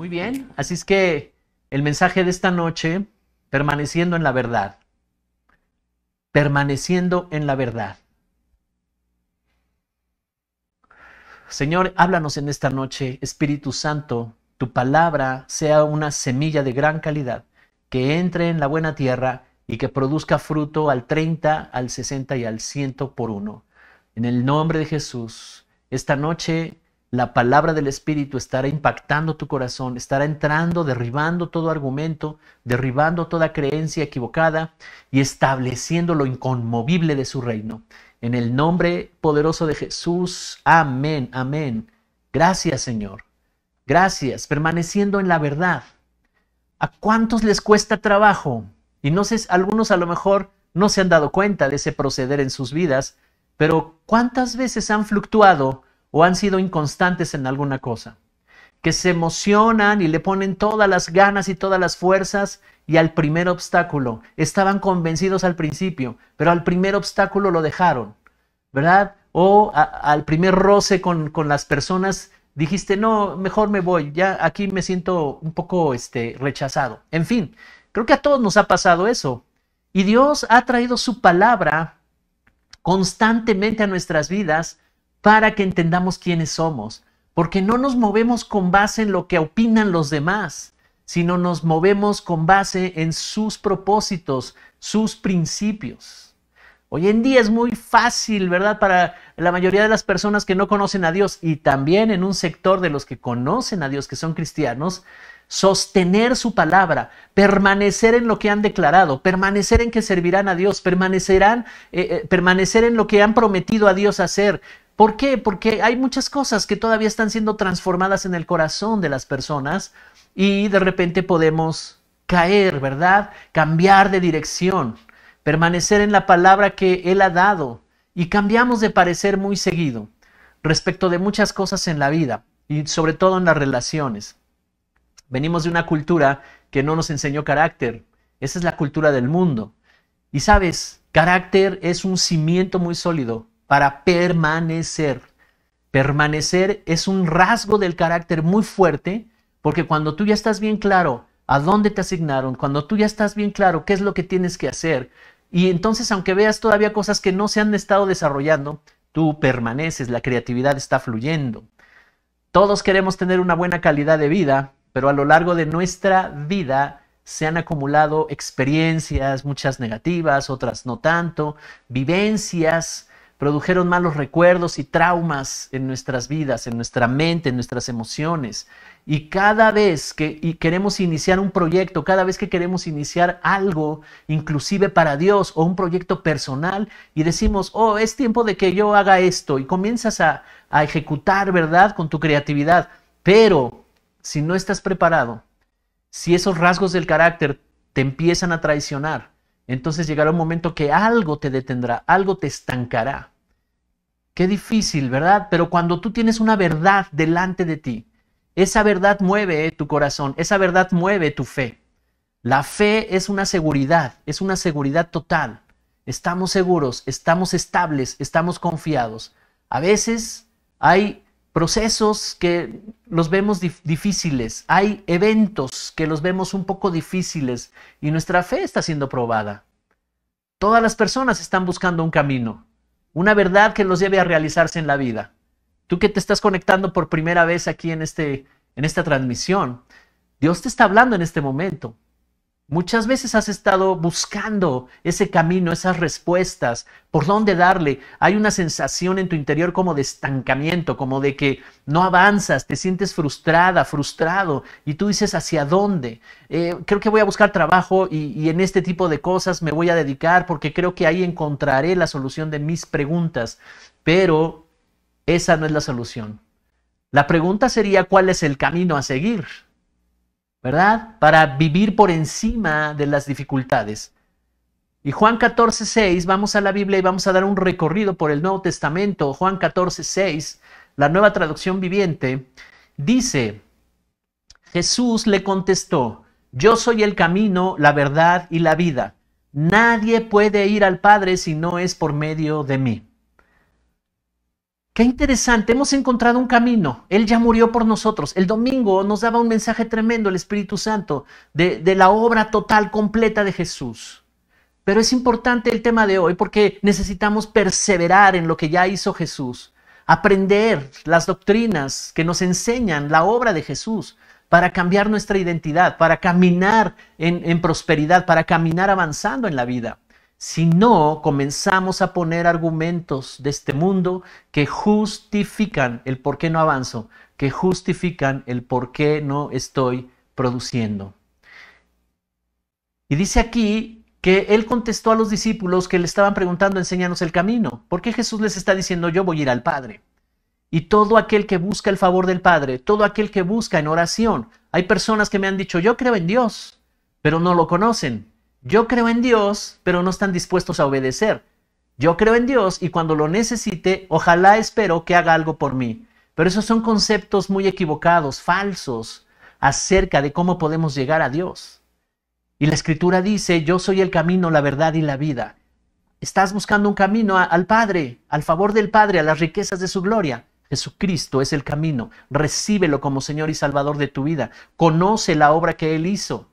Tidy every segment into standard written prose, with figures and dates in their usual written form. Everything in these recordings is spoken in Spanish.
Muy bien, así es que el mensaje de esta noche, permaneciendo en la verdad. Permaneciendo en la verdad. Señor, háblanos en esta noche, Espíritu Santo, tu palabra sea una semilla de gran calidad, que entre en la buena tierra y que produzca fruto al 30, al 60 y al 100 por uno. En el nombre de Jesús, esta noche la palabra del Espíritu estará impactando tu corazón, estará entrando, derribando todo argumento, derribando toda creencia equivocada y estableciendo lo inconmovible de su reino. En el nombre poderoso de Jesús, amén, amén. Gracias, Señor. Gracias, permaneciendo en la verdad. ¿A cuántos les cuesta trabajo? Y no sé, algunos a lo mejor no se han dado cuenta de ese proceder en sus vidas, pero ¿cuántas veces han fluctuado o han sido inconstantes en alguna cosa? Que se emocionan y le ponen todas las ganas y todas las fuerzas y al primer obstáculo, estaban convencidos al principio, pero al primer obstáculo lo dejaron, ¿verdad? O al primer roce con las personas dijiste, no, mejor me voy, ya aquí me siento un poco rechazado. En fin, creo que a todos nos ha pasado eso. Y Dios ha traído su palabra constantemente a nuestras vidas para que entendamos quiénes somos, porque no nos movemos con base en lo que opinan los demás, sino nos movemos con base en sus propósitos, sus principios. Hoy en día es muy fácil, ¿verdad?, para la mayoría de las personas que no conocen a Dios y también en un sector de los que conocen a Dios, que son cristianos, sostener su palabra, permanecer en lo que han declarado, permanecer en que servirán a Dios, permanecer en lo que han prometido a Dios hacer. ¿Por qué? Porque hay muchas cosas que todavía están siendo transformadas en el corazón de las personas y de repente podemos caer, ¿verdad? Cambiar de dirección, permanecer en la palabra que Él ha dado y cambiamos de parecer muy seguido respecto de muchas cosas en la vida y sobre todo en las relaciones. Venimos de una cultura que no nos enseñó carácter. Esa es la cultura del mundo. Y sabes, carácter es un cimiento muy sólido para permanecer. Permanecer es un rasgo del carácter muy fuerte, porque cuando tú ya estás bien claro a dónde te asignaron, cuando tú ya estás bien claro qué es lo que tienes que hacer, y entonces aunque veas todavía cosas que no se han estado desarrollando, tú permaneces, la creatividad está fluyendo. Todos queremos tener una buena calidad de vida, pero a lo largo de nuestra vida se han acumulado experiencias, muchas negativas, otras no tanto, vivencias, produjeron malos recuerdos y traumas en nuestras vidas, en nuestra mente, en nuestras emociones. Y cada vez que queremos iniciar un proyecto, cada vez que queremos iniciar algo, inclusive para Dios o un proyecto personal, y decimos, oh, es tiempo de que yo haga esto, y comienzas a ejecutar, ¿verdad?, con tu creatividad. Pero si no estás preparado, si esos rasgos del carácter te empiezan a traicionar, entonces llegará un momento que algo te detendrá, algo te estancará. Qué difícil, ¿verdad? Pero cuando tú tienes una verdad delante de ti, esa verdad mueve tu corazón, esa verdad mueve tu fe. La fe es una seguridad total. Estamos seguros, estamos estables, estamos confiados. A veces hay procesos que los vemos difíciles, hay eventos que los vemos un poco difíciles y nuestra fe está siendo probada. Todas las personas están buscando un camino, una verdad que los lleve a realizarse en la vida. Tú que te estás conectando por primera vez aquí en esta transmisión, Dios te está hablando en este momento. Muchas veces has estado buscando ese camino, esas respuestas, por dónde darle. Hay una sensación en tu interior como de estancamiento, como de que no avanzas, te sientes frustrada, frustrado, y tú dices, ¿hacia dónde? Creo que voy a buscar trabajo y en este tipo de cosas me voy a dedicar porque creo que ahí encontraré la solución de mis preguntas. Pero esa no es la solución. La pregunta sería, ¿cuál es el camino a seguir?, ¿verdad? Para vivir por encima de las dificultades. Y Juan 14:6, vamos a la Biblia y vamos a dar un recorrido por el Nuevo Testamento. Juan 14:6, la Nueva Traducción Viviente, dice, Jesús le contestó, yo soy el camino, la verdad y la vida. Nadie puede ir al Padre si no es por medio de mí. Qué interesante, hemos encontrado un camino. Él ya murió por nosotros. El domingo nos daba un mensaje tremendo el Espíritu Santo de la obra total, completa de Jesús. Pero es importante el tema de hoy porque necesitamos perseverar en lo que ya hizo Jesús, aprender las doctrinas que nos enseñan la obra de Jesús para cambiar nuestra identidad, para caminar en prosperidad, para caminar avanzando en la vida. Si no, comenzamos a poner argumentos de este mundo que justifican el por qué no avanzo, que justifican el por qué no estoy produciendo. Y dice aquí que él contestó a los discípulos que le estaban preguntando, enséñanos el camino. ¿Por qué Jesús les está diciendo, yo voy a ir al Padre? Y todo aquel que busca el favor del Padre, todo aquel que busca en oración. Hay personas que me han dicho, yo creo en Dios, pero no lo conocen. Yo creo en Dios, pero no están dispuestos a obedecer. Yo creo en Dios y cuando lo necesite, ojalá espero que haga algo por mí. Pero esos son conceptos muy equivocados, falsos, acerca de cómo podemos llegar a Dios. Y la Escritura dice, yo soy el camino, la verdad y la vida. Estás buscando un camino al Padre, al favor del Padre, a las riquezas de su gloria. Jesucristo es el camino. Recíbelo como Señor y Salvador de tu vida. Conoce la obra que Él hizo.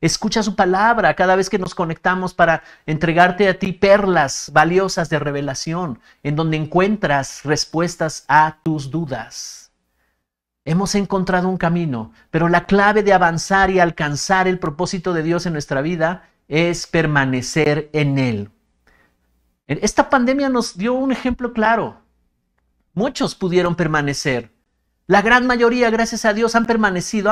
Escucha su palabra cada vez que nos conectamos para entregarte a ti perlas valiosas de revelación, en donde encuentras respuestas a tus dudas. Hemos encontrado un camino, pero la clave de avanzar y alcanzar el propósito de Dios en nuestra vida es permanecer en Él. Esta pandemia nos dio un ejemplo claro. Muchos pudieron permanecer. La gran mayoría, gracias a Dios, han permanecido.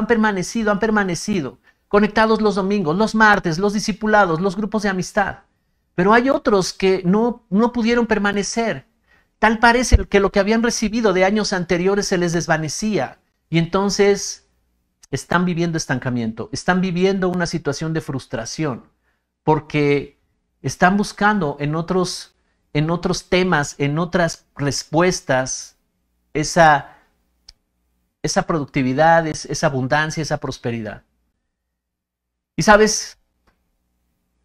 Conectados los domingos, los martes, los discipulados, los grupos de amistad. Pero hay otros que no pudieron permanecer. Tal parece que lo que habían recibido de años anteriores se les desvanecía. Y entonces están viviendo estancamiento, están viviendo una situación de frustración, porque están buscando en otros temas, en otras respuestas, esa productividad, esa abundancia, esa prosperidad. Y sabes,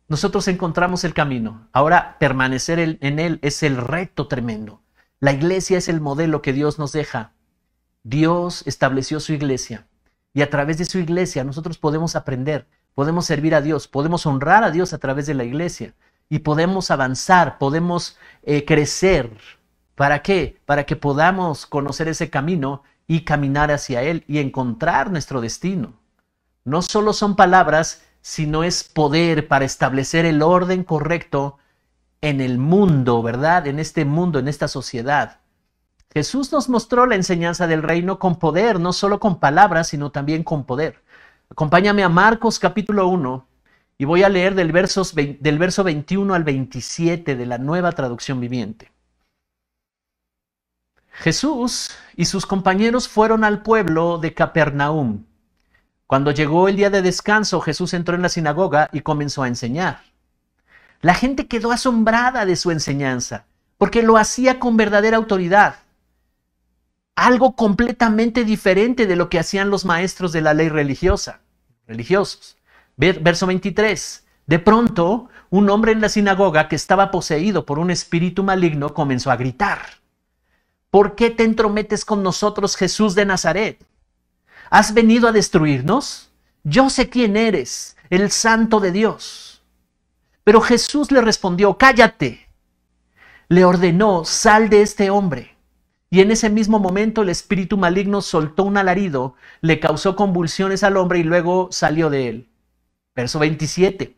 nosotros encontramos el camino. Ahora permanecer en él es el reto tremendo. La iglesia es el modelo que Dios nos deja. Dios estableció su iglesia y a través de su iglesia nosotros podemos aprender, podemos servir a Dios, podemos honrar a Dios a través de la iglesia y podemos avanzar, podemos crecer. ¿Para qué? Para que podamos conocer ese camino y caminar hacia él y encontrar nuestro destino. No solo son palabras, sino es poder para establecer el orden correcto en el mundo, ¿verdad? En este mundo, en esta sociedad. Jesús nos mostró la enseñanza del reino con poder, no solo con palabras, sino también con poder. Acompáñame a Marcos capítulo 1 y voy a leer del verso 21 al 27 de la Nueva Traducción Viviente. Jesús y sus compañeros fueron al pueblo de Capernaum. Cuando llegó el día de descanso, Jesús entró en la sinagoga y comenzó a enseñar. La gente quedó asombrada de su enseñanza, porque lo hacía con verdadera autoridad. Algo completamente diferente de lo que hacían los maestros de la ley religiosos. Verso 23. De pronto, un hombre en la sinagoga que estaba poseído por un espíritu maligno comenzó a gritar: ¿Por qué te entrometes con nosotros, Jesús de Nazaret? ¿Has venido a destruirnos? Yo sé quién eres, el Santo de Dios. Pero Jesús le respondió: cállate. Le ordenó: sal de este hombre. Y en ese mismo momento el espíritu maligno soltó un alarido, le causó convulsiones al hombre y luego salió de él. Verso 27.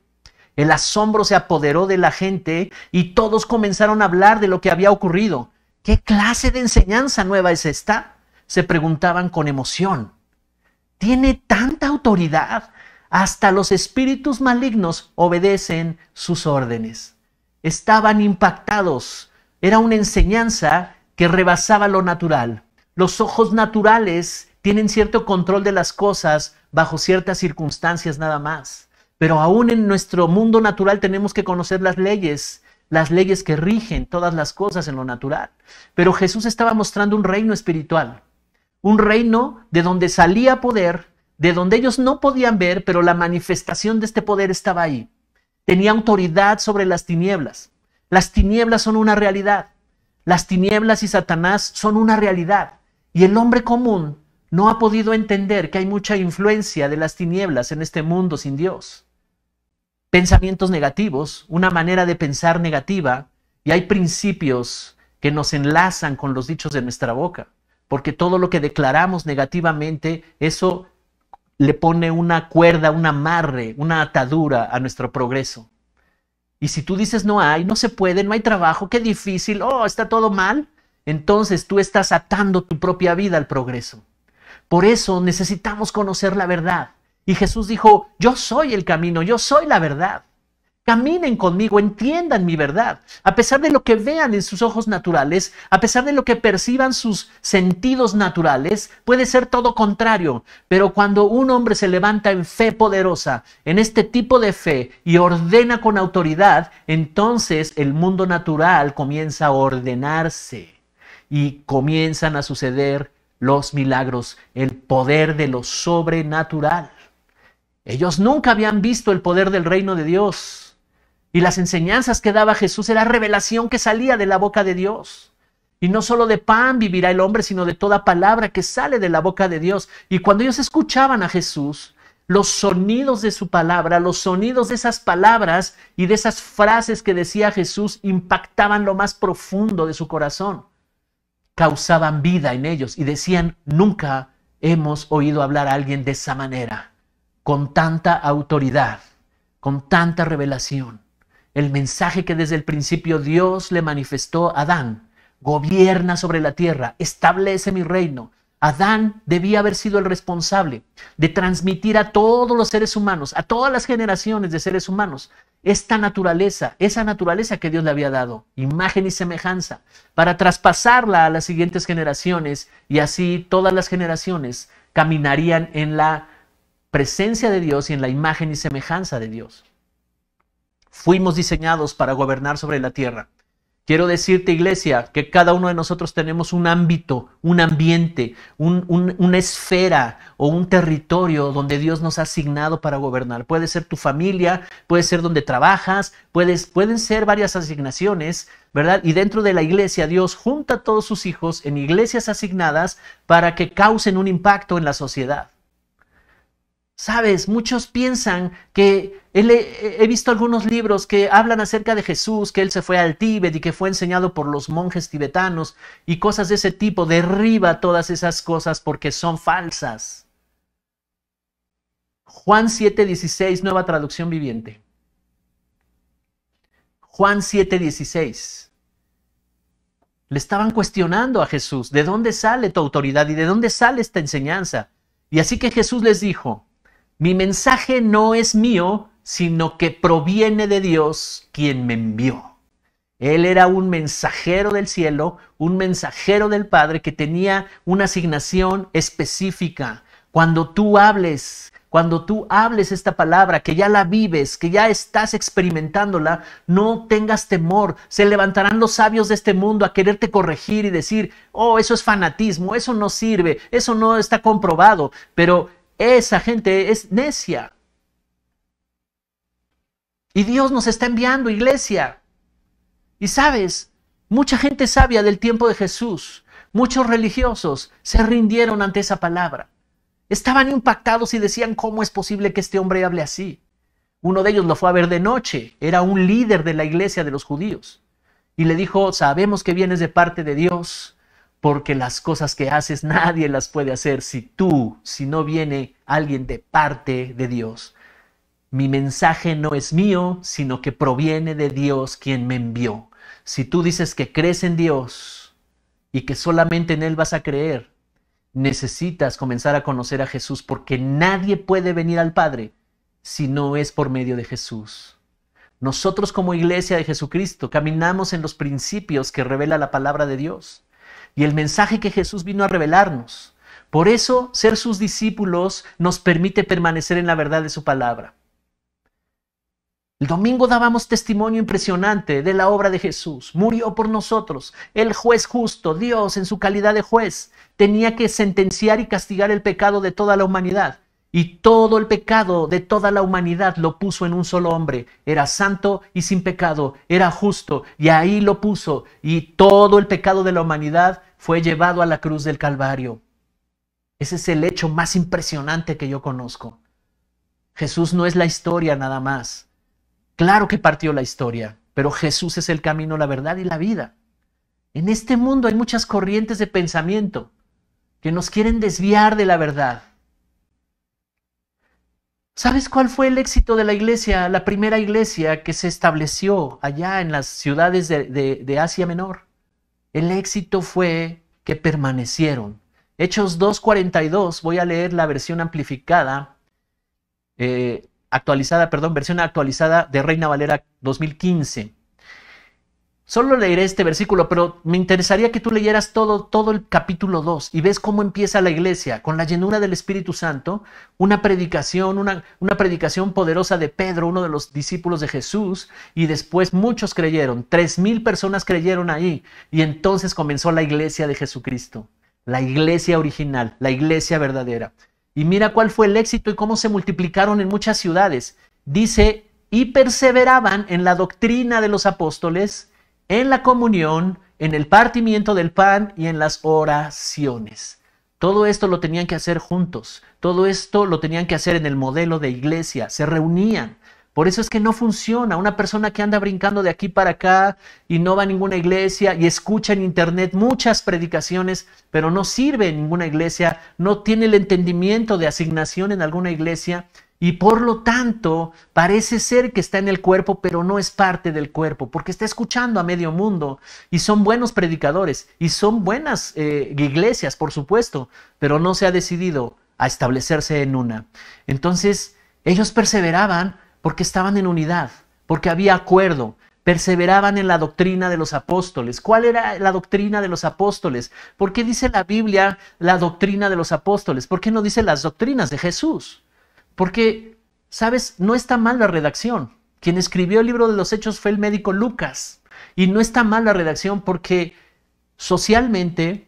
El asombro se apoderó de la gente y todos comenzaron a hablar de lo que había ocurrido. ¿Qué clase de enseñanza nueva es esta?, se preguntaban con emoción. Tiene tanta autoridad. Hasta los espíritus malignos obedecen sus órdenes. Estaban impactados. Era una enseñanza que rebasaba lo natural. Los ojos naturales tienen cierto control de las cosas bajo ciertas circunstancias nada más. Pero aún en nuestro mundo natural tenemos que conocer las leyes que rigen todas las cosas en lo natural. Pero Jesús estaba mostrando un reino espiritual. Un reino de donde salía poder, de donde ellos no podían ver, pero la manifestación de este poder estaba ahí. Tenía autoridad sobre las tinieblas. Las tinieblas son una realidad. Las tinieblas y Satanás son una realidad. Y el hombre común no ha podido entender que hay mucha influencia de las tinieblas en este mundo sin Dios. Pensamientos negativos, una manera de pensar negativa, y hay principios que nos enlazan con los dichos de nuestra boca, porque todo lo que declaramos negativamente, eso le pone una cuerda, un amarre, una atadura a nuestro progreso. Y si tú dices no hay, no se puede, no hay trabajo, qué difícil, oh, está todo mal, entonces tú estás atando tu propia vida al progreso. Por eso necesitamos conocer la verdad. Y Jesús dijo, yo soy el camino, yo soy la verdad. Caminen conmigo, entiendan mi verdad. A pesar de lo que vean en sus ojos naturales, a pesar de lo que perciban sus sentidos naturales, puede ser todo contrario. Pero cuando un hombre se levanta en fe poderosa, en este tipo de fe, y ordena con autoridad, entonces el mundo natural comienza a ordenarse y comienzan a suceder los milagros, el poder de lo sobrenatural. Ellos nunca habían visto el poder del reino de Dios. Y las enseñanzas que daba Jesús era revelación que salía de la boca de Dios. Y no solo de pan vivirá el hombre, sino de toda palabra que sale de la boca de Dios. Y cuando ellos escuchaban a Jesús, los sonidos de su palabra, los sonidos de esas palabras y de esas frases que decía Jesús impactaban lo más profundo de su corazón. Causaban vida en ellos y decían, nunca hemos oído hablar a alguien de esa manera, con tanta autoridad, con tanta revelación. El mensaje que desde el principio Dios le manifestó a Adán: gobierna sobre la tierra, establece mi reino. Adán debía haber sido el responsable de transmitir a todos los seres humanos, a todas las generaciones de seres humanos, esta naturaleza, esa naturaleza que Dios le había dado, imagen y semejanza, para traspasarla a las siguientes generaciones, y así todas las generaciones caminarían en la presencia de Dios y en la imagen y semejanza de Dios. Fuimos diseñados para gobernar sobre la tierra. Quiero decirte, iglesia, que cada uno de nosotros tenemos un ámbito, un ambiente, una esfera o un territorio donde Dios nos ha asignado para gobernar. Puede ser tu familia, puede ser donde trabajas, pueden ser varias asignaciones, ¿verdad? Y dentro de la iglesia, Dios junta a todos sus hijos en iglesias asignadas para que causen un impacto en la sociedad. Sabes, muchos piensan que he visto algunos libros que hablan acerca de Jesús, que él se fue al Tíbet y que fue enseñado por los monjes tibetanos y cosas de ese tipo. Derriba todas esas cosas porque son falsas. Juan 7:16, Nueva Traducción Viviente. Juan 7:16. Le estaban cuestionando a Jesús, ¿de dónde sale tu autoridad y de dónde sale esta enseñanza? Y así que Jesús les dijo, mi mensaje no es mío, sino que proviene de Dios, quien me envió. Él era un mensajero del cielo, un mensajero del Padre que tenía una asignación específica. Cuando tú hables esta palabra, que ya la vives, que ya estás experimentándola, no tengas temor. Se levantarán los sabios de este mundo a quererte corregir y decir, oh, eso es fanatismo, eso no sirve, eso no está comprobado, pero esa gente es necia. Y Dios nos está enviando, iglesia. Y sabes, mucha gente sabia del tiempo de Jesús, muchos religiosos se rindieron ante esa palabra. Estaban impactados y decían, ¿cómo es posible que este hombre hable así? Uno de ellos lo fue a ver de noche, era un líder de la iglesia de los judíos. Y le dijo, sabemos que vienes de parte de Dios, porque las cosas que haces nadie las puede hacer si no viene alguien de parte de Dios. Mi mensaje no es mío, sino que proviene de Dios quien me envió. Si tú dices que crees en Dios y que solamente en Él vas a creer, necesitas comenzar a conocer a Jesús, porque nadie puede venir al Padre si no es por medio de Jesús. Nosotros como iglesia de Jesucristo caminamos en los principios que revela la palabra de Dios y el mensaje que Jesús vino a revelarnos. Por eso, ser sus discípulos nos permite permanecer en la verdad de su palabra. El domingo dábamos testimonio impresionante de la obra de Jesús. Murió por nosotros. El juez justo, Dios en su calidad de juez, tenía que sentenciar y castigar el pecado de toda la humanidad. y todo el pecado de toda la humanidad lo puso en un solo hombre. Era santo y sin pecado, era justo, y ahí lo puso, y todo el pecado de la humanidad fue llevado a la cruz del Calvario. Ese es el hecho más impresionante que yo conozco. Jesús no es la historia nada más. Claro que partió la historia, pero Jesús es el camino, la verdad y la vida. En este mundo hay muchas corrientes de pensamiento que nos quieren desviar de la verdad. ¿Sabes cuál fue el éxito de la iglesia, la primera iglesia que se estableció allá en las ciudades de Asia Menor? El éxito fue que permanecieron. Hechos 2:42, voy a leer la versión amplificada, versión actualizada de Reina Valera 2015. Solo leeré este versículo, pero me interesaría que tú leyeras todo el capítulo 2 y ves cómo empieza la iglesia con la llenura del Espíritu Santo, una predicación poderosa de Pedro, uno de los discípulos de Jesús, y después muchos creyeron, 3,000 personas creyeron ahí, y entonces comenzó la iglesia de Jesucristo, la iglesia original, la iglesia verdadera. Y mira cuál fue el éxito y cómo se multiplicaron en muchas ciudades. Dice, y perseveraban en la doctrina de los apóstoles, en la comunión, en el partimiento del pan y en las oraciones. Todo esto lo tenían que hacer juntos. Todo esto lo tenían que hacer en el modelo de iglesia. Se reunían. Por eso es que no funciona. Una persona que anda brincando de aquí para acá y no va a ninguna iglesia y escucha en internet muchas predicaciones, pero no sirve en ninguna iglesia, no tiene el entendimiento de asignación en alguna iglesia, y por lo tanto parece ser que está en el cuerpo, pero no es parte del cuerpo, porque está escuchando a medio mundo, y son buenos predicadores, y son buenas iglesias, por supuesto, pero no se ha decidido a establecerse en una. Entonces, ellos perseveraban porque estaban en unidad, porque había acuerdo, perseveraban en la doctrina de los apóstoles. ¿Cuál era la doctrina de los apóstoles? ¿Por qué dice la Biblia la doctrina de los apóstoles? ¿Por qué no dice las doctrinas de Jesús? Porque, ¿sabes? No está mal la redacción. Quien escribió el libro de los Hechos fue el médico Lucas. Y no está mal la redacción porque socialmente,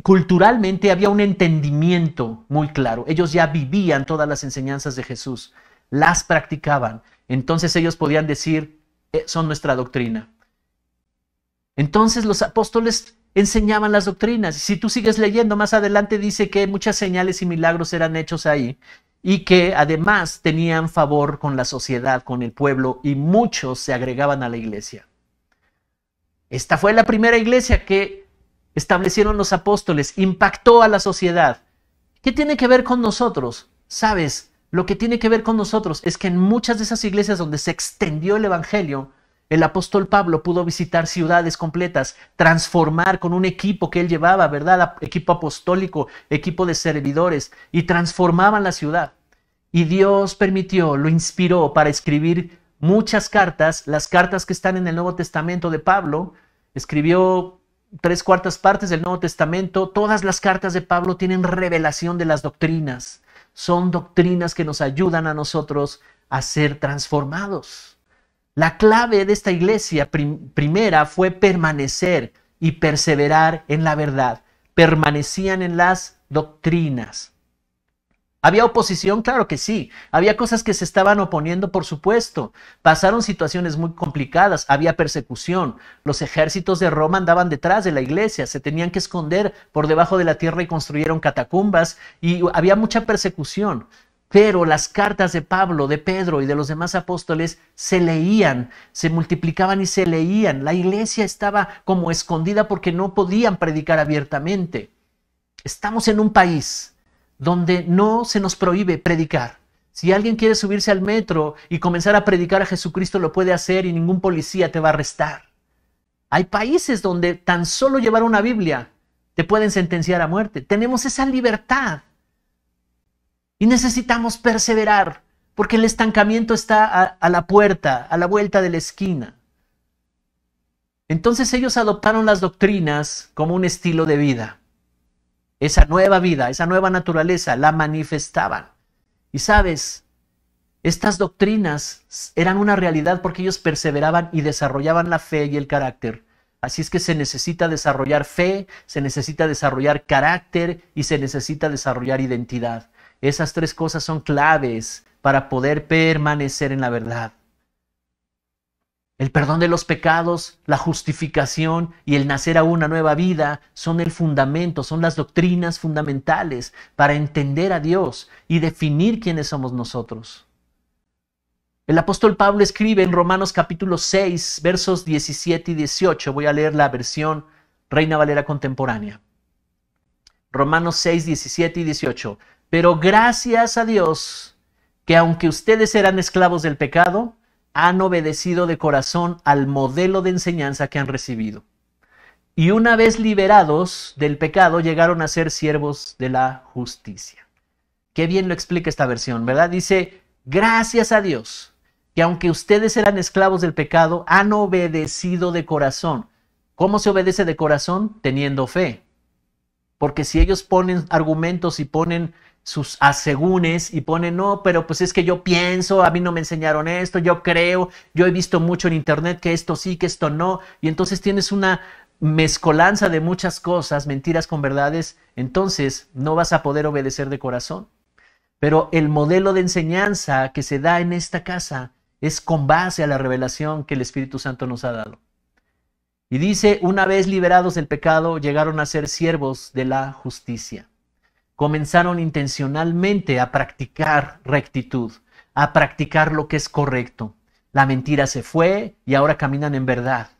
culturalmente había un entendimiento muy claro. Ellos ya vivían todas las enseñanzas de Jesús, las practicaban. Entonces ellos podían decir, son nuestra doctrina. Entonces los apóstoles enseñaban las doctrinas. Si tú sigues leyendo, más adelante dice que muchas señales y milagros eran hechos ahí, y que además tenían favor con la sociedad, con el pueblo, y muchos se agregaban a la iglesia. Esta fue la primera iglesia que establecieron los apóstoles, impactó a la sociedad. ¿Qué tiene que ver con nosotros? ¿Sabes? Lo que tiene que ver con nosotros es que en muchas de esas iglesias donde se extendió el evangelio, el apóstol Pablo pudo visitar ciudades completas, transformar con un equipo que él llevaba, ¿verdad? Equipo apostólico, equipo de servidores, y transformaban la ciudad. Y Dios permitió, lo inspiró para escribir muchas cartas, las cartas que están en el Nuevo Testamento de Pablo. Escribió 3/4 partes del Nuevo Testamento. Todas las cartas de Pablo tienen revelación de las doctrinas. Son doctrinas que nos ayudan a nosotros a ser transformados. La clave de esta iglesia primera fue permanecer y perseverar en la verdad. Permanecían en las doctrinas. ¿Había oposición? Claro que sí. Había cosas que se estaban oponiendo, por supuesto. Pasaron situaciones muy complicadas. Había persecución. Los ejércitos de Roma andaban detrás de la iglesia. Se tenían que esconder por debajo de la tierra y construyeron catacumbas. Y había mucha persecución. Pero las cartas de Pablo, de Pedro y de los demás apóstoles se leían, se multiplicaban y se leían. La iglesia estaba como escondida porque no podían predicar abiertamente. Estamos en un país donde no se nos prohíbe predicar. Si alguien quiere subirse al metro y comenzar a predicar a Jesucristo, lo puede hacer y ningún policía te va a arrestar. Hay países donde tan solo llevar una Biblia te pueden sentenciar a muerte. Tenemos esa libertad. Y necesitamos perseverar, porque el estancamiento está a la puerta, a la vuelta de la esquina. Entonces ellos adoptaron las doctrinas como un estilo de vida. Esa nueva vida, esa nueva naturaleza, la manifestaban. Y sabes, estas doctrinas eran una realidad porque ellos perseveraban y desarrollaban la fe y el carácter. Así es que se necesita desarrollar fe, se necesita desarrollar carácter y se necesita desarrollar identidad. Esas tres cosas son claves para poder permanecer en la verdad. El perdón de los pecados, la justificación y el nacer a una nueva vida son el fundamento, son las doctrinas fundamentales para entender a Dios y definir quiénes somos nosotros. El apóstol Pablo escribe en Romanos capítulo 6, versos 17 y 18. Voy a leer la versión Reina Valera contemporánea. Romanos 6, 17 y 18. Pero gracias a Dios que aunque ustedes eran esclavos del pecado, han obedecido de corazón al modelo de enseñanza que han recibido. Y una vez liberados del pecado, llegaron a ser siervos de la justicia. Qué bien lo explica esta versión, ¿verdad? Dice, gracias a Dios, que aunque ustedes eran esclavos del pecado, han obedecido de corazón. ¿Cómo se obedece de corazón? Teniendo fe. Porque si ellos ponen argumentos y ponen sus asegúnes y ponen, no, pero pues es que yo pienso, a mí no me enseñaron esto, yo creo, yo he visto mucho en internet que esto sí, que esto no, y entonces tienes una mezcolanza de muchas cosas, mentiras con verdades, entonces no vas a poder obedecer de corazón. Pero el modelo de enseñanza que se da en esta casa es con base a la revelación que el Espíritu Santo nos ha dado. Y dice, una vez liberados del pecado, llegaron a ser siervos de la justicia. Comenzaron intencionalmente a practicar rectitud, a practicar lo que es correcto. La mentira se fue y ahora caminan en verdad.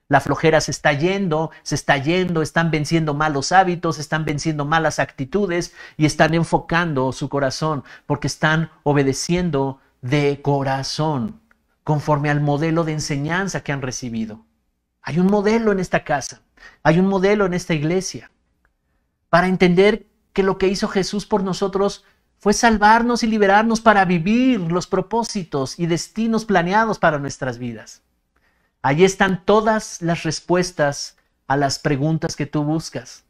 La flojera se está yendo, están venciendo malos hábitos, están venciendo malas actitudes y están enfocando su corazón porque están obedeciendo de corazón, conforme al modelo de enseñanza que han recibido. Hay un modelo en esta casa, hay un modelo en esta iglesia, para entender que lo que hizo Jesús por nosotros fue salvarnos y liberarnos para vivir los propósitos y destinos planeados para nuestras vidas. Allí están todas las respuestas a las preguntas que tú buscas,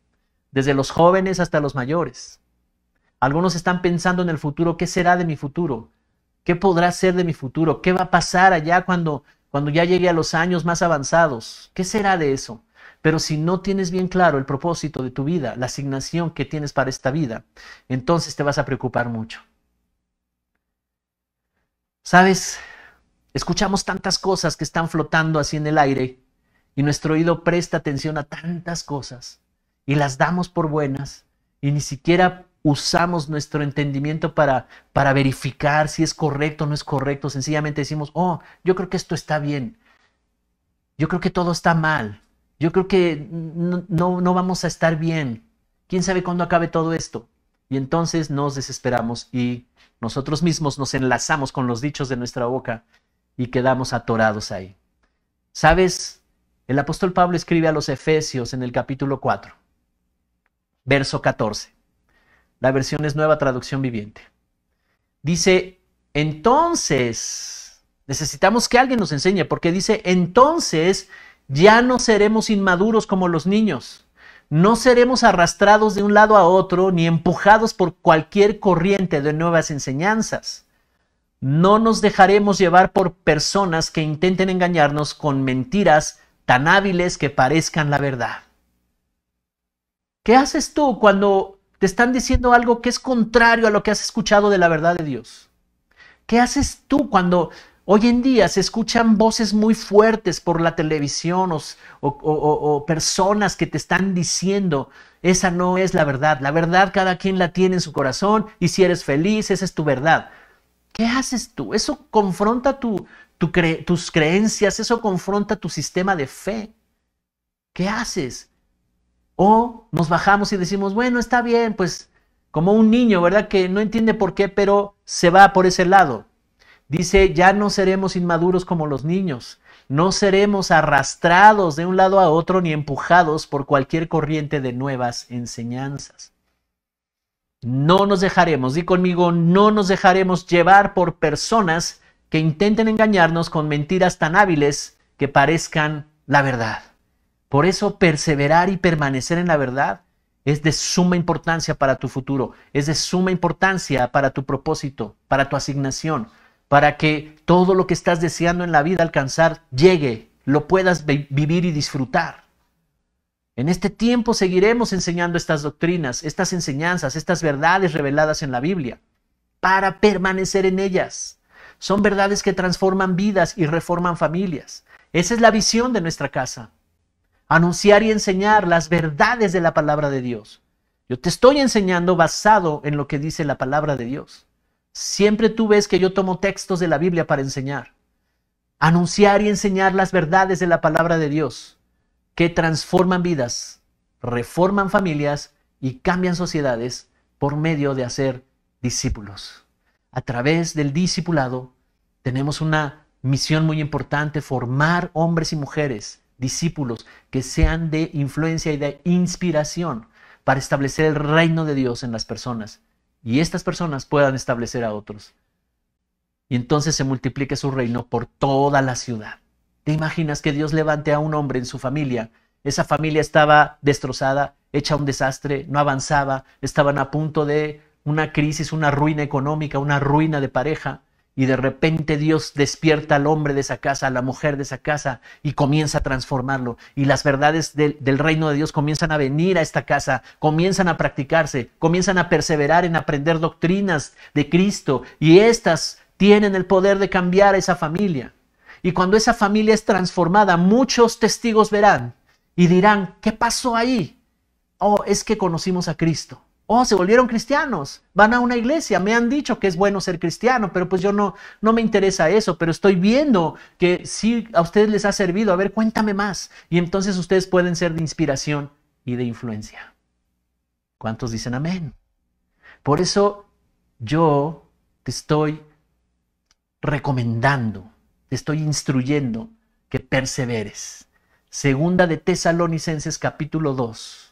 desde los jóvenes hasta los mayores. Algunos están pensando en el futuro, ¿qué será de mi futuro? ¿Qué podrá ser de mi futuro? ¿Qué va a pasar allá cuando ya llegue a los años más avanzados? ¿Qué será de eso? Pero si no tienes bien claro el propósito de tu vida, la asignación que tienes para esta vida, entonces te vas a preocupar mucho. ¿Sabes? Escuchamos tantas cosas que están flotando así en el aire y nuestro oído presta atención a tantas cosas y las damos por buenas y ni siquiera usamos nuestro entendimiento para verificar si es correcto o no es correcto. Sencillamente decimos, oh, yo creo que esto está bien. Yo creo que todo está mal. Yo creo que no vamos a estar bien. ¿Quién sabe cuándo acabe todo esto? Y entonces nos desesperamos y nosotros mismos nos enlazamos con los dichos de nuestra boca y quedamos atorados ahí. ¿Sabes? El apóstol Pablo escribe a los Efesios en el capítulo 4, verso 14. La versión es Nueva Traducción Viviente. Dice, entonces, necesitamos que alguien nos enseñe, porque dice, entonces ya no seremos inmaduros como los niños. No seremos arrastrados de un lado a otro ni empujados por cualquier corriente de nuevas enseñanzas. No nos dejaremos llevar por personas que intenten engañarnos con mentiras tan hábiles que parezcan la verdad. ¿Qué haces tú cuando te están diciendo algo que es contrario a lo que has escuchado de la verdad de Dios? ¿Qué haces tú cuando hoy en día se escuchan voces muy fuertes por la televisión o personas que te están diciendo, esa no es la verdad? La verdad cada quien la tiene en su corazón y si eres feliz, esa es tu verdad. ¿Qué haces tú? Eso confronta tus creencias, eso confronta tu sistema de fe. ¿Qué haces? O nos bajamos y decimos, bueno, está bien, pues como un niño, ¿verdad? Que no entiende por qué, pero se va por ese lado. Dice, ya no seremos inmaduros como los niños, no seremos arrastrados de un lado a otro ni empujados por cualquier corriente de nuevas enseñanzas. No nos dejaremos, di conmigo, no nos dejaremos llevar por personas que intenten engañarnos con mentiras tan hábiles que parezcan la verdad. Por eso perseverar y permanecer en la verdad es de suma importancia para tu futuro, es de suma importancia para tu propósito, para tu asignación, para que todo lo que estás deseando en la vida alcanzar llegue, lo puedas vivir y disfrutar. En este tiempo seguiremos enseñando estas doctrinas, estas enseñanzas, estas verdades reveladas en la Biblia. para permanecer en ellas. Son verdades que transforman vidas y reforman familias. Esa es la visión de nuestra casa. Anunciar y enseñar las verdades de la palabra de Dios. Yo te estoy enseñando basado en lo que dice la palabra de Dios. Siempre tú ves que yo tomo textos de la Biblia para enseñar. Anunciar y enseñar las verdades de la palabra de Dios que transforman vidas, reforman familias y cambian sociedades por medio de hacer discípulos. A través del discipulado tenemos una misión muy importante: formar hombres y mujeres, discípulos que sean de influencia y de inspiración para establecer el reino de Dios en las personas y estas personas puedan establecer a otros. Y entonces se multiplique su reino por toda la ciudad. ¿Te imaginas que Dios levante a un hombre en su familia? Esa familia estaba destrozada, hecha un desastre, no avanzaba, estaban a punto de una crisis, una ruina económica, una ruina de pareja, y de repente Dios despierta al hombre de esa casa, a la mujer de esa casa, y comienza a transformarlo. Y las verdades del reino de Dios comienzan a venir a esta casa, comienzan a practicarse, comienzan a perseverar en aprender doctrinas de Cristo, y estas tienen el poder de cambiar a esa familia. Y cuando esa familia es transformada, muchos testigos verán y dirán: ¿qué pasó ahí? Oh, es que conocimos a Cristo. Oh, se volvieron cristianos, van a una iglesia, me han dicho que es bueno ser cristiano, pero pues yo no me interesa eso, pero estoy viendo que sí a ustedes les ha servido. A ver, cuéntame más. Y entonces ustedes pueden ser de inspiración y de influencia. ¿Cuántos dicen amén? Por eso yo te estoy recomendando, te estoy instruyendo que perseveres. Segunda de Tesalonicenses capítulo 2.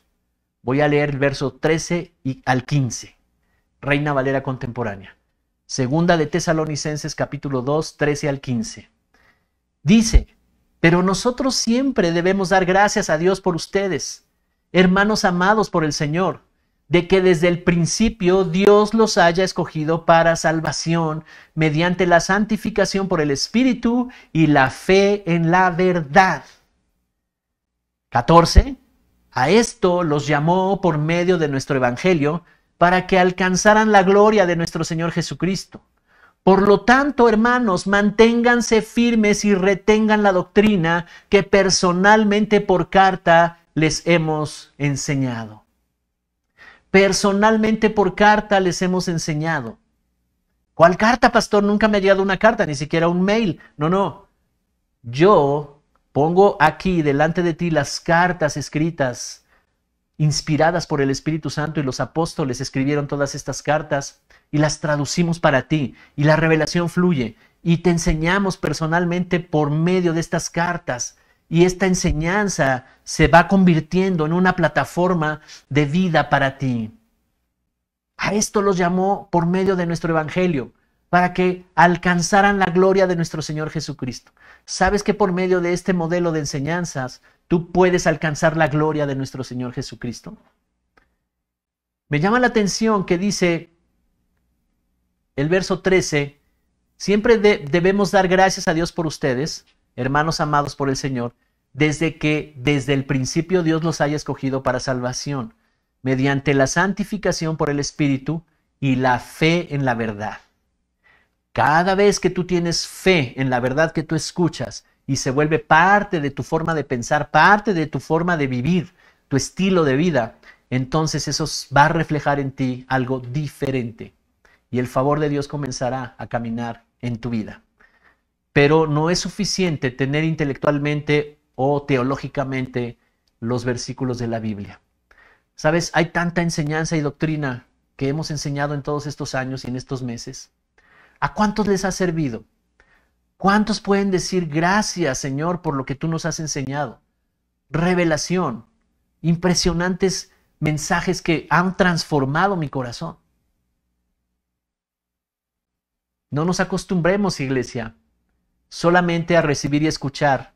Voy a leer el verso 13 al 15. Reina Valera contemporánea. Segunda de Tesalonicenses capítulo 2, 13 al 15. Dice: pero nosotros siempre debemos dar gracias a Dios por ustedes, hermanos amados por el Señor, de que desde el principio Dios los haya escogido para salvación mediante la santificación por el Espíritu y la fe en la verdad. 14. A esto los llamó por medio de nuestro Evangelio para que alcanzaran la gloria de nuestro Señor Jesucristo. Por lo tanto, hermanos, manténganse firmes y retengan la doctrina que personalmente por carta les hemos enseñado. Personalmente por carta les hemos enseñado. ¿Cuál carta, pastor? Nunca me ha llegado una carta, ni siquiera un mail. No. Yo pongo aquí delante de ti las cartas escritas, inspiradas por el Espíritu Santo, y los apóstoles escribieron todas estas cartas y las traducimos para ti, y la revelación fluye y te enseñamos personalmente por medio de estas cartas, y esta enseñanza se va convirtiendo en una plataforma de vida para ti. A esto los llamó por medio de nuestro Evangelio, para que alcanzaran la gloria de nuestro Señor Jesucristo. ¿Sabes que por medio de este modelo de enseñanzas tú puedes alcanzar la gloria de nuestro Señor Jesucristo? Me llama la atención que dice el verso 13: siempre debemos dar gracias a Dios por ustedes, hermanos amados por el Señor, desde el principio Dios los haya escogido para salvación, mediante la santificación por el Espíritu y la fe en la verdad. Cada vez que tú tienes fe en la verdad que tú escuchas y se vuelve parte de tu forma de pensar, parte de tu forma de vivir, tu estilo de vida, entonces eso va a reflejar en ti algo diferente y el favor de Dios comenzará a caminar en tu vida. Pero no es suficiente tener intelectualmente o teológicamente los versículos de la Biblia. ¿Sabes? Hay tanta enseñanza y doctrina que hemos enseñado en todos estos años y en estos meses. ¿A cuántos les ha servido? ¿Cuántos pueden decir gracias, Señor, por lo que tú nos has enseñado? Revelación, impresionantes mensajes que han transformado mi corazón. No nos acostumbremos, iglesia, solamente a recibir y escuchar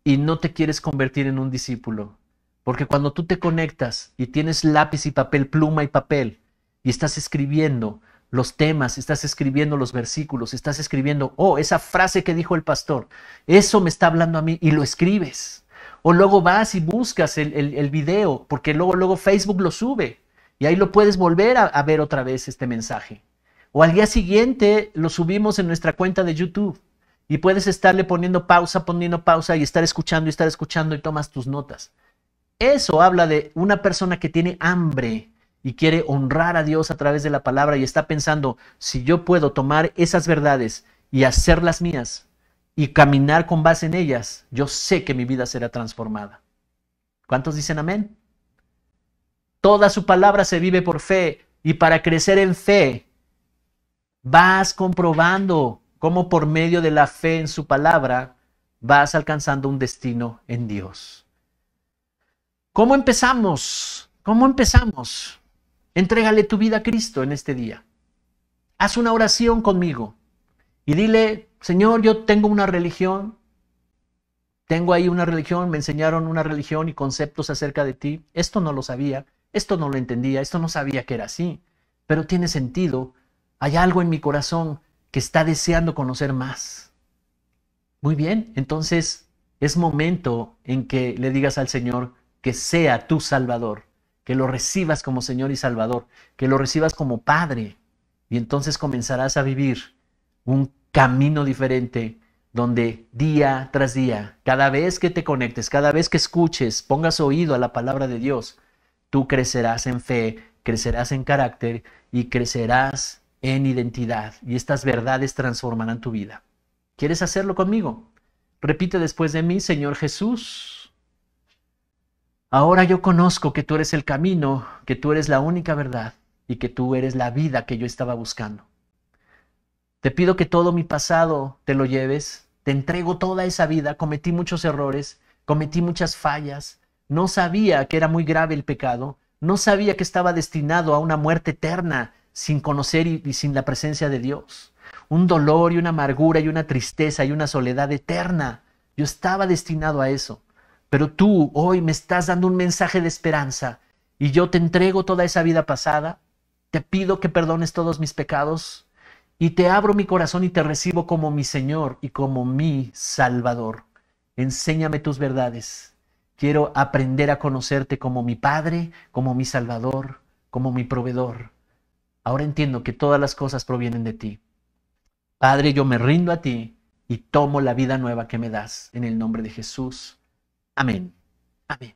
y no te quieres convertir en un discípulo. Porque cuando tú te conectas y tienes lápiz y papel, pluma y papel, y estás escribiendo los temas, estás escribiendo los versículos, estás escribiendo, esa frase que dijo el pastor, eso me está hablando a mí, y lo escribes. O luego vas y buscas el video, porque luego Facebook lo sube, y ahí lo puedes volver a ver otra vez este mensaje. o al día siguiente lo subimos en nuestra cuenta de YouTube. Y puedes estarle poniendo pausa y estar escuchando y tomas tus notas. Eso habla de una persona que tiene hambre y quiere honrar a Dios a través de la palabra y está pensando, si yo puedo tomar esas verdades y hacerlas mías y caminar con base en ellas, yo sé que mi vida será transformada. ¿Cuántos dicen amén? Toda su palabra se vive por fe, y para crecer en fe vas comprobando cómo por medio de la fe en su palabra vas alcanzando un destino en Dios. ¿Cómo empezamos? ¿Cómo empezamos? Entrégale tu vida a Cristo en este día. Haz una oración conmigo y dile, Señor, yo tengo una religión, tengo ahí una religión, me enseñaron una religión y conceptos acerca de ti. Esto no lo sabía, esto no lo entendía, esto no sabía que era así, pero tiene sentido. Hay algo en mi corazón que está deseando conocer más. Muy bien, entonces es momento en que le digas al Señor que sea tu Salvador, que lo recibas como Señor y Salvador, que lo recibas como Padre, y entonces comenzarás a vivir un camino diferente donde día tras día, cada vez que te conectes, cada vez que escuches, pongas oído a la palabra de Dios, tú crecerás en fe, crecerás en carácter y crecerás en identidad, y estas verdades transformarán tu vida. ¿Quieres hacerlo conmigo? Repite después de mí, Señor Jesús, ahora yo conozco que tú eres el camino, que tú eres la única verdad y que tú eres la vida que yo estaba buscando. Te pido que todo mi pasado te lo lleves, te entrego toda esa vida, cometí muchos errores, cometí muchas fallas, no sabía que era muy grave el pecado, no sabía que estaba destinado a una muerte eterna sin conocer y sin la presencia de Dios. Un dolor y una amargura y una tristeza y una soledad eterna. Yo estaba destinado a eso. Pero tú hoy me estás dando un mensaje de esperanza y yo te entrego toda esa vida pasada. Te pido que perdones todos mis pecados y te abro mi corazón y te recibo como mi Señor y como mi Salvador. Enséñame tus verdades. Quiero aprender a conocerte como mi Padre, como mi Salvador, como mi proveedor. Ahora entiendo que todas las cosas provienen de ti. Padre, yo me rindo a ti y tomo la vida nueva que me das en el nombre de Jesús. Amén. Amén.